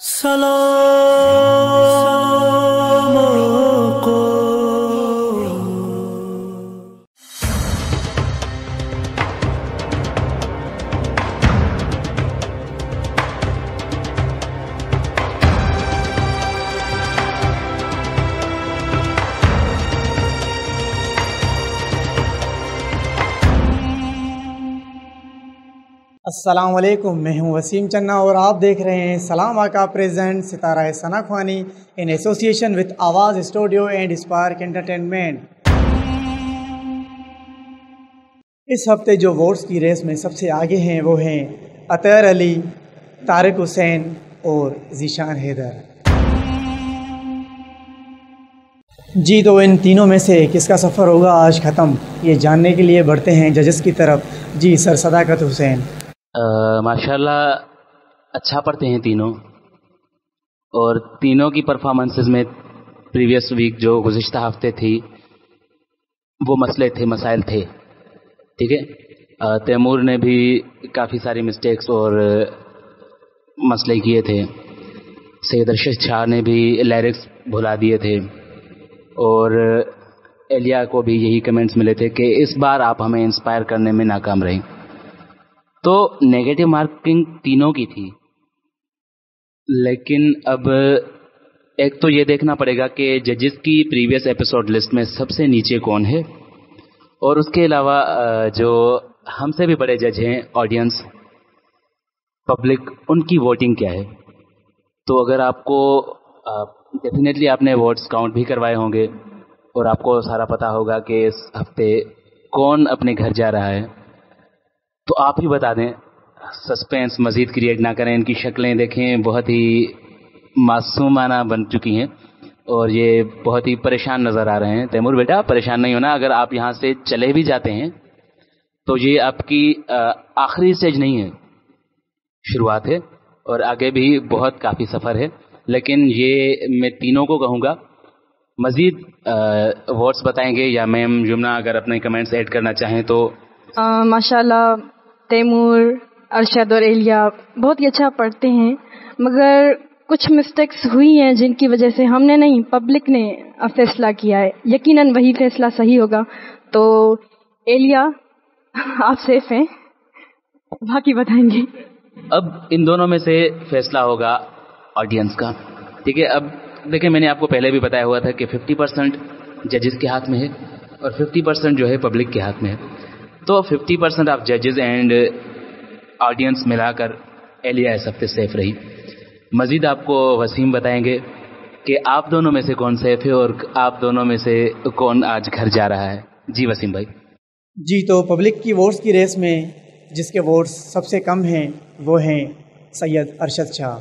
سلام آقا. السلام علیکم، میں ہوں وسیم چنا اور آپ دیکھ رہے ہیں سلام آقا پریزنٹ ستارہ ثنا خوانی ان ایسوسیشن وتھ آواز اسٹوڈیو اینڈ اسپارک انٹرٹینمنٹ. اس ہفتے جو ووٹس کی ریس میں سب سے آگے ہیں وہ ہیں اطہر علی، طارق حسین اور ذیشان حیدر. جی تو ان تینوں میں سے کس کا سفر ہوگا آج ختم، یہ جاننے کے لیے بڑھتے ہیں ججز کی طرف. جی سر صداقت حسین. ماشاءاللہ اچھا پڑھتے ہیں تینوں، اور تینوں کی پرفارمنسز میں پریویس ویک جو گزشتہ ہفتے تھی وہ مسائل تھے. ٹھیک ہے، تیمور نے بھی کافی ساری مسٹیکس اور مسئلے کیے تھے. سید ارشد شاہ نے بھی لیرکس بھلا دیے تھے، اور ایلیا کو بھی یہی کمنٹس ملے تھے کہ اس بار آپ ہمیں انسپائر کرنے میں ناکام رہیں. تو نیگیٹو مارکنگ تینوں کی تھی، لیکن اب ایک تو یہ دیکھنا پڑے گا کہ ججز کی پریویس ایپیسوڈ لسٹ میں سب سے نیچے کون ہے، اور اس کے علاوہ جو ہم سے بھی بڑے جج ہیں، آڈینس، پبلک، ان کی ووٹنگ کیا ہے. تو اگر آپ کو ڈیفینیٹلی آپ نے ووٹس کاؤنٹ بھی کروائے ہوں گے، اور آپ کو سارا پتہ ہوگا کہ اس ہفتے کون اپنے گھر جا رہا ہے، تو آپ ہی بتا دیں. سسپینس مزید کریٹ نہ کریں. ان کی شکلیں دیکھیں، بہت ہی معصومانہ بن چکی ہیں، اور یہ بہت ہی پریشان نظر آ رہے ہیں. تیمور بیٹا پریشان نہیں ہونا، اگر آپ یہاں سے چلے بھی جاتے ہیں تو یہ آپ کی آخری سٹیج نہیں ہے، شروعات ہے، اور آگے بھی بہت کافی سفر ہے. لیکن یہ میں تینوں کو کہوں گا مزید ووٹس بتائیں گے، یا میم یمنا اگر اپنے کمنٹس ایڈ کرنا چاہیں تو. ماشاءاللہ تیمور، ارشد اور ایلیا بہت ہی اچھا پڑھتے ہیں، مگر کچھ مسٹیکس ہوئی ہیں جن کی وجہ سے ہم نے نہیں، پبلک نے فیصلہ کیا ہے. یقیناً وہی فیصلہ صحیح ہوگا. تو ایلیا آپ سیف ہیں، باقی بتائیں گے. اب ان دونوں میں سے فیصلہ ہوگا آڈینس کا. ٹھیک ہے، اب دیکھیں میں نے آپ کو پہلے بھی بتایا ہوا تھا کہ 50% ججز کے ہاتھ میں ہے، اور 50% جو ہے پبلک کے ہاتھ میں ہے. تو 50% آف ججز اینڈ آڈینس ملا کر ایلیا اس ہفتے سیف رہی. مزید آپ کو وسیم بتائیں گے کہ آپ دونوں میں سے کون سیف ہے، اور آپ دونوں میں سے کون آج گھر جا رہا ہے. جی وسیم بھائی. جی تو پبلک کی ووٹس کی ریس میں جس کے ووٹس سب سے کم ہیں وہ ہیں سید ارشد شاہ.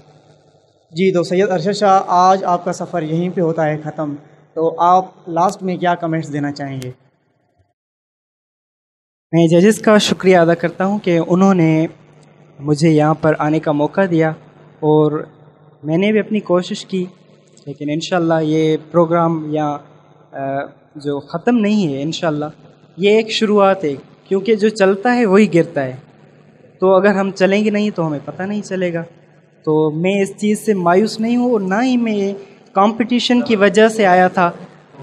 جی تو سید ارشد شاہ، آج آپ کا سفر یہیں پہ ہوتا ہے ختم، تو آپ لاسٹ میں کیا کمنٹس دینا چاہیں گے؟ میں ججز کا شکریہ ادا کرتا ہوں کہ انہوں نے مجھے یہاں پر آنے کا موقع دیا، اور میں نے بھی اپنی کوشش کی. لیکن انشاءاللہ یہ پروگرام یا جو ختم نہیں ہے، انشاءاللہ یہ ایک شروعات ہے، کیونکہ جو چلتا ہے وہی گرتا ہے. تو اگر ہم چلیں گے نہیں تو ہمیں پتہ نہیں چلے گا. تو میں اس چیز سے مایوس نہیں ہوں، اور نہ ہی میں کمپٹیشن کی وجہ سے آیا تھا.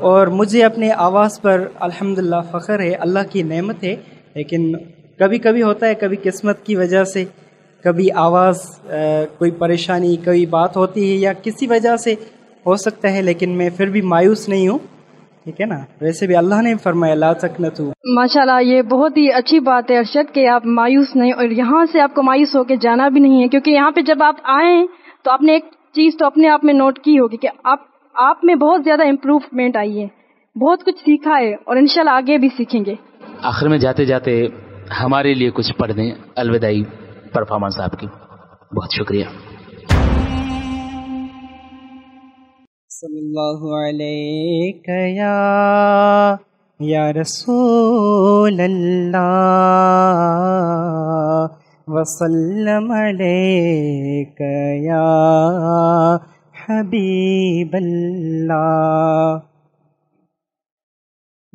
اور مجھے اپنے آواز پر الحمدللہ فخر ہے، اللہ کی نعمت ہے. لیکن کبھی کبھی ہوتا ہے، کبھی قسمت کی وجہ سے، کبھی آواز کوئی پریشانی، کوئی بات ہوتی ہے، یا کسی وجہ سے ہو سکتا ہے. لیکن میں پھر بھی مایوس نہیں ہوں. ٹھیک ہے نا، ویسے بھی اللہ نے فرمایا لا تقنطوا. ماشاءاللہ یہ بہت ہی اچھی بات ہے ارشد کہ آپ مایوس نہیں، اور یہاں سے آپ کو مایوس ہو کے جانا بھی نہیں ہے، کیونکہ یہاں پہ جب آپ آئیں تو آپ نے ایک چیز تو اپنے آپ میں نوٹ کی ہوگی کہ آپ میں بہت زیادہ امپروومنٹ آئی ہے، بہت کچھ سیکھا ہے، اور انشاءاللہ آگے بھی سیکھیں گے. آخر میں جاتے جاتے ہمارے لیے کچھ پڑھ دیں الوداعی پرفارمنس آپ کی. بہت شکریہ. صلی اللہ علیہ یا رسول اللہ، وسلم علیک یا حبیب اللہ.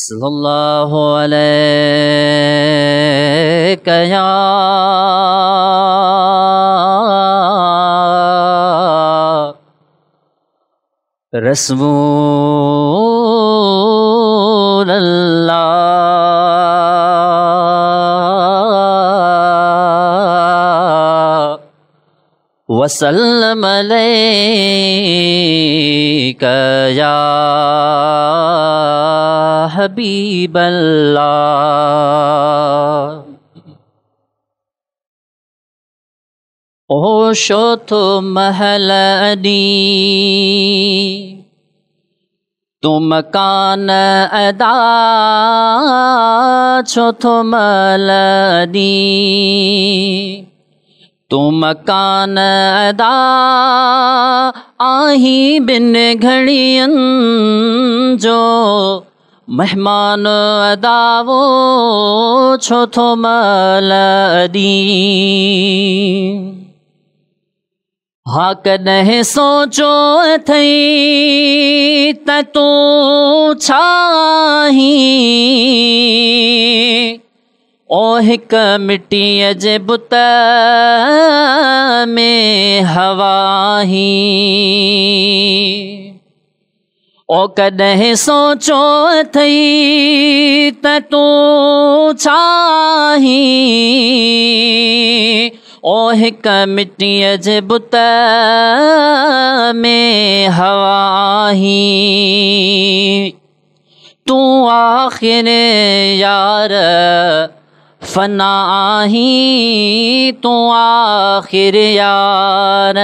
صلی اللہ علیہ یا رسول اللہ وسلم علیک یا حبیب اللہ اوشو تو محل ادی تو مکان ادا چھو تو محل ادی تو مکان ادا آہی بن گھڑین جو مہمان ادا وہ چھو تو محل ادی ہاں کدہیں سوچو تھئی تو چھاہی او ہک مٹی جے بت میں ہواہی او کدہیں سوچو تھئی تو چھاہی او ہک مٹی جے بت میں ہواہی تو آخر یار فنا آہی تو آخر یار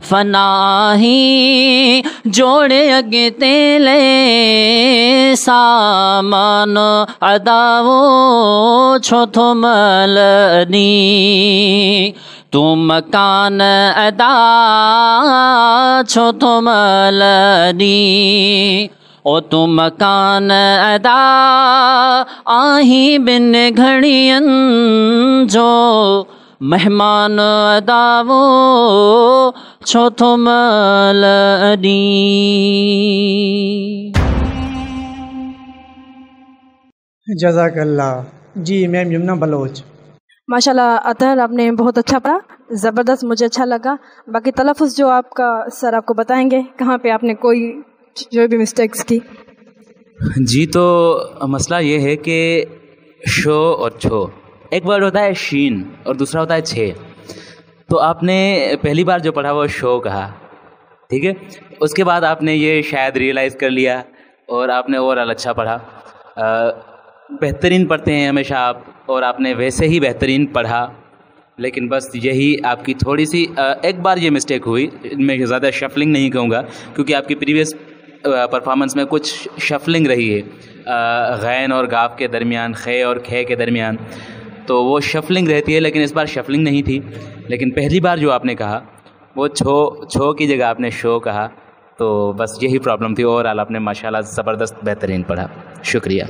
فنا آہی جوڑے اگتے لے سامان اداو چھو تو ملنی تو مکان ادا چھو تو ملنی او تو مکان ادا آہی بن گھڑین جو مہمان ادا وہ چھو تو ملنی جزاک اللہ. جی میم یمنا بلوچ. ماشاءاللہ اطہر آپ نے بہت اچھا پڑھا, زبردست, مجھے اچھا لگا. باقی تلفظ جو آپ کا سر آپ کو بتائیں گے کہاں پہ آپ نے کوئی جو بھی مسٹیکس کی. جی تو مسئلہ یہ ہے کہ شو اور چھو, ایک ورڈ ہوتا ہے شین اور دوسرا ہوتا ہے چھ. تو آپ نے پہلی بار جو پڑھا وہ شو کہا, ٹھیک ہے, اس کے بعد آپ نے یہ شاید ریئلائز کر لیا اور آپ نے اوورآل اچھا پڑھا. بہترین پڑھتے ہیں ہمیشہ آپ, اور آپ نے ویسے ہی بہترین پڑھا, لیکن بس یہی آپ کی تھوڑی سی ایک بار یہ مسٹیک ہوئی. میں زیادہ شفلنگ نہیں کہوں گا کیونکہ آپ کی پریویس پرفارمنس میں کچھ شفلنگ رہی ہے غین اور گاف کے درمیان, خے اور کھے کے درمیان, تو وہ شفلنگ رہتی ہے, لیکن اس بار شفلنگ نہیں تھی. لیکن پہلی بار جو آپ نے کہا وہ چھو کی جگہ آپ نے شو کہا, تو بس یہی پرابلم تھی. اوورآل آپ نے ماشاءاللہ زبردست بہترین پڑھا, شکریہ.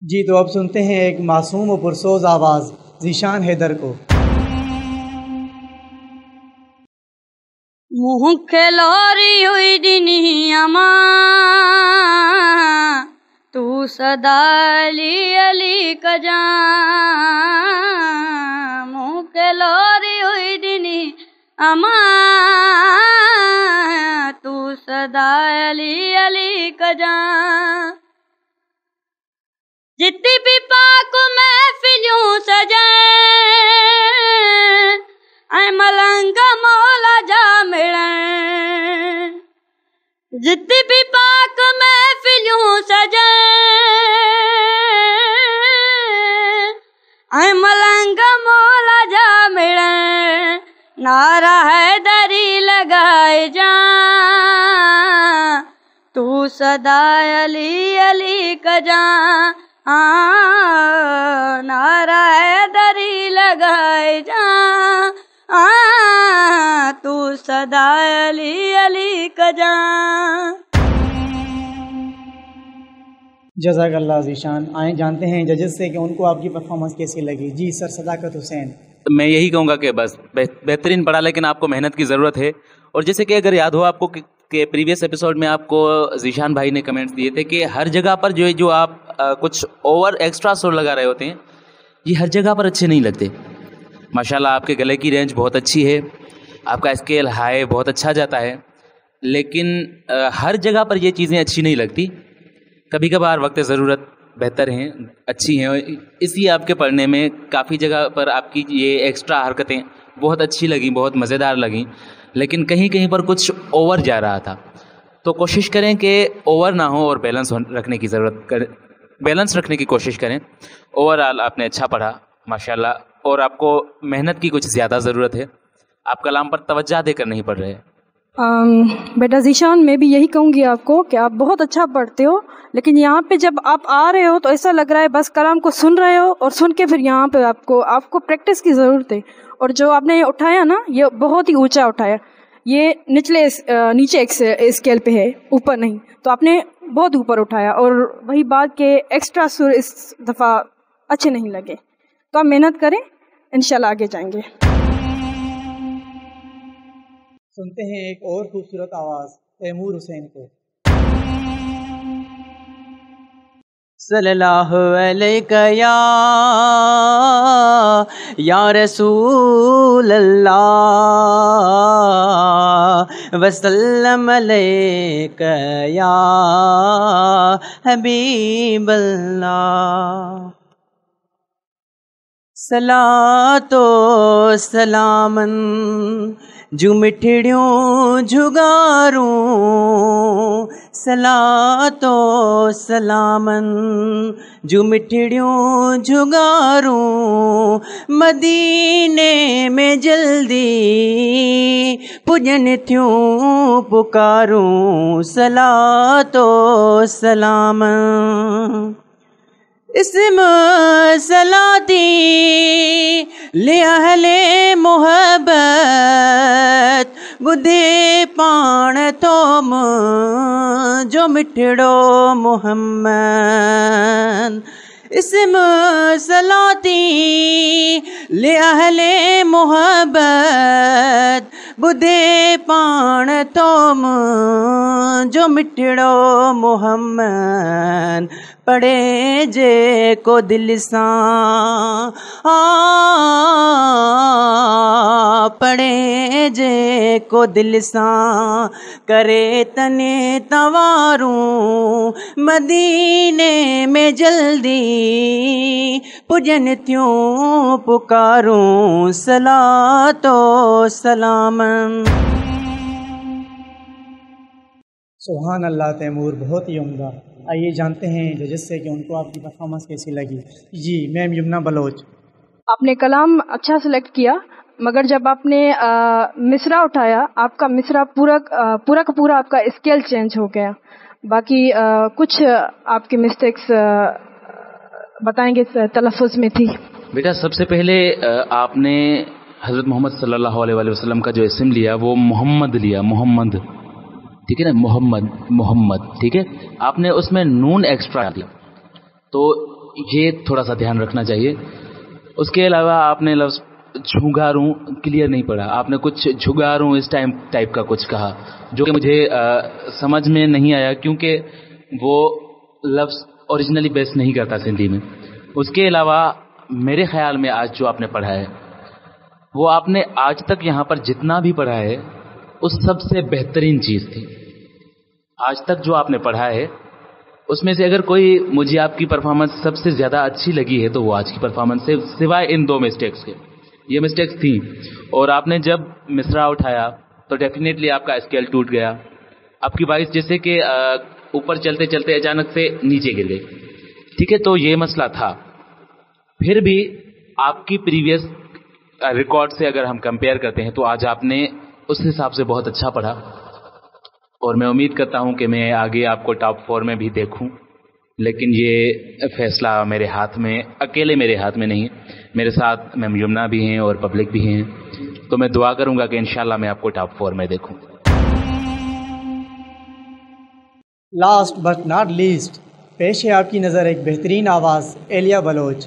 جی تو اب سنتے ہیں ایک معصوم و پرسوز آواز ذیشان حیدر کو. منہ کھلوری ہوئی دنیا ماں تو صدا علی علی کا جان. منہ کھلوری ہوئی دنیا ماں تو صدا علی علی کا جان. جتنی بھی پاک محفلوں سجائیں اے ملنگ مولا جا ملیں. جتنی بھی پاک محفلوں سجائیں اے ملنگ مولا جا ملیں. نعرہ حیدری لگائے جان تو صدا علی علی کا جان. نعرہ حیدری لگائے جان تو صدا علی علی کا جان. جزاک اللہ ذیشان. آئیں جانتے ہیں ججز سے کہ ان کو آپ کی پرفارمنس کیسی لگی. جی سر صداقت حسین. میں یہی کہوں گا کہ بس بہترین پڑھا, لیکن آپ کو محنت کی ضرورت ہے. اور جیسے کہ اگر یاد ہو آپ کو کہ کہ پریویس ایپیسوڈ میں آپ کو ذیشان بھائی نے کمنٹس دیے تھے کہ ہر جگہ پر جو آپ کچھ اوور ایکسٹرا سر لگا رہے ہوتے ہیں یہ ہر جگہ پر اچھے نہیں لگتے. ماشاءاللہ آپ کے گلے کی رینج بہت اچھی ہے, آپ کا اسکیل ہائی بہت اچھا جاتا ہے, لیکن ہر جگہ پر یہ چیزیں اچھی نہیں لگتی. کبھی کبھار وقت ضرورت بہتر ہیں, اچھی ہیں, اس لیے آپ کے پڑھنے میں کافی جگہ پر آپ کی یہ ایکسٹرا حرکتیں بہت اچھی لگیں, بہت مزیدار لگیں, لیکن کہیں کہیں پر کچھ اوور جا رہا تھا. تو کوشش کریں کہ اوور نہ ہو اور بیلنس رکھنے کی بیلنس رکھنے کی کوشش کریں. اوور آل آپ نے اچھا پڑھا ماشاءاللہ, اور آپ کو محنت کی کچھ زیادہ ضرورت ہے, آپ کلام پر توجہ دے کر نہیں پڑھ رہے. بیٹا ذیشان, میں بھی یہی کہوں گی آپ کو کہ آپ بہت اچھا پڑھتے ہو, لیکن یہاں پہ جب آپ آ رہے ہو تو ایسا لگ رہا ہے بس کلام کو سن رہے ہو, اور سن کے پھر یہاں پہ آپ کو پریکٹس کی ضرورت ہے. اور جو آپ نے اٹھایا نا یہ بہت ہی اونچا اٹھایا, یہ نیچے اسکیل پہ ہے, اوپر نہیں. تو آپ نے بہت اوپر اٹھایا, اور وہی بات کہ ایکسٹرا سر اس دفعہ اچھے نہیں لگے. تو آپ محنت کریں, انشاءاللہ آگے جائیں گے. سنتے ہیں ایک اور خوبصورت آواز تیمور حسین کو. صلی اللہ علیہ یا رسول اللہ وسلم علیک یا حبیب اللہ. صلاۃ و سلامن جو مٹھڑیوں جھگاروں, صلاۃ و سلامن جو مٹھڑیوں جھگاروں, مدینے میں جلدی پجن تھیوں پکاروں. صلاۃ و سلامن اسم صلاتی لأہل محبت بدھے پان توم جو مٹھڑو محمد. اسم صلاتی لأہل محبت بدھے پان توم جو مٹھڑو محمد. پڑھے جے کو دل ساں پڑھے جے کو دل ساں کرے تنے تواروں, مدینے میں جلدی پجن تھیوں پکاروں. صلاۃ و سلامن. سبحان اللہ تیمور, بہت ہی عمدہ. آئیے جانتے ہیں ججز سے کہ ان کو آپ کی پرفارمنس کیسی لگی. جی میم یمنا بلوچ. آپ نے کلام اچھا سلیکٹ کیا, مگر جب آپ نے مصرع اٹھایا آپ کا مصرع پورا کا پورا آپ کا اسکیل چینج ہو گیا. باقی کچھ آپ کی مسٹیکس بتائیں گے تلفظ میں تھی. بیٹا سب سے پہلے آپ نے حضرت محمد صلی اللہ علیہ وسلم کا جو اسم لیا وہ محمد لیا, محمد, ٹھیک ہے نا, محمد, ٹھیک ہے. آپ نے اس میں نون ایکسٹرا دیا, تو یہ تھوڑا سا دھیان رکھنا چاہیے. اس کے علاوہ آپ نے لفظ جھگاروں کلیئر نہیں پڑھا, آپ نے کچھ جھگاروں اس ٹائپ کا کچھ کہا جو کہ مجھے سمجھ میں نہیں آیا, کیونکہ وہ لفظ اوریجنلی بیس نہیں کرتا سندھی میں. اس کے علاوہ میرے خیال میں آج جو آپ نے پڑھا ہے وہ آپ نے آج تک یہاں پر جتنا بھی پڑھا ہے اس سب سے بہترین چیز تھی. آج تک جو آپ نے پڑھا ہے اس میں سے اگر کوئی مجھے آپ کی پرفارمنس سب سے زیادہ اچھی لگی ہے تو وہ آج کی پرفارمنس سے, سوائے ان 2 مسٹیکس کے. یہ مسٹیکس تھیں, اور آپ نے جب مصرع اٹھایا تو ڈیفینیٹلی آپ کا اسکیل ٹوٹ گیا. آپ کی وائس جیسے کہ اوپر چلتے چلتے اچانک سے نیچے گر گئی, ٹھیک ہے. تو یہ مسئلہ تھا. پھر بھی آپ کی پریویس ریکارڈ سے اگر ہم کمپیئر کرتے ہیں تو آج آپ نے اس حساب سے بہت اچھا پڑھا, اور میں امید کرتا ہوں کہ میں آگے آپ کو ٹاپ 4 میں بھی دیکھوں. لیکن یہ فیصلہ میرے ہاتھ میں, اکیلے میرے ہاتھ میں نہیں, میرے ساتھ میم یمنا بھی ہیں اور پبلک بھی ہیں. تو میں دعا کروں گا کہ انشاءاللہ میں آپ کو ٹاپ 4 میں دیکھوں. لاسٹ بٹ ناٹ لیسٹ پیش ہے آپ کی نظر ایک بہترین آواز ایلیا بلوچ.